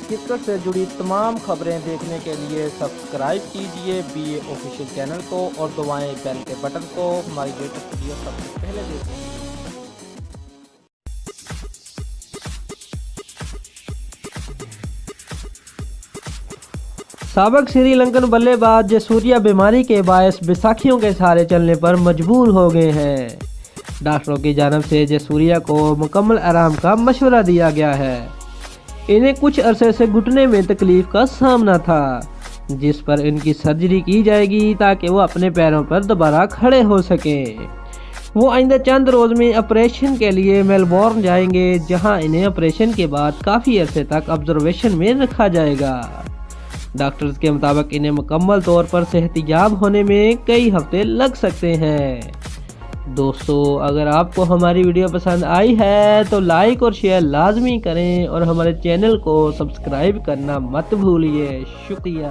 Cricket سے جڑی تمام خبریں دیکھنے کے لیے سبسکرائب کیجئے BA آفیشیل چینل کو اور دبائیں بیل کے بٹن کو۔ ہماری لیٹسٹ ویڈیو سب سے پہلے دیکھیں۔ سابق سری لنکن بلے باز جے سوریا بیماری کے باعث بیساکھیوں کے سہارے چلنے پر مجبور ہو گئے ہیں۔ ڈاکٹروں کی جانب سے جے سوریا کو مکمل آرام کا مشورہ دیا گیا ہے۔ انہیں کچھ عرصے سے گھٹنے میں تکلیف کا سامنا تھا، جس پر ان کی سرجری کی جائے گی تاکہ وہ اپنے پیروں پر دوبارہ کھڑے ہو سکیں۔ وہ آئندہ چند روز میں آپریشن کے لیے میلبورن جائیں گے، جہاں انہیں آپریشن کے بعد کافی عرصے تک آبزرویشن میں رکھا جائے گا۔ ڈاکٹرز کے مطابق انہیں مکمل طور پر صحت یاب ہونے میں کئی ہفتے لگ سکتے ہیں۔ دوستو، اگر آپ کو ہماری ویڈیو پسند آئی ہے تو لائک اور شیئر لازمی کریں اور ہمارے چینل کو سبسکرائب کرنا مت بھولیے۔ شکریہ۔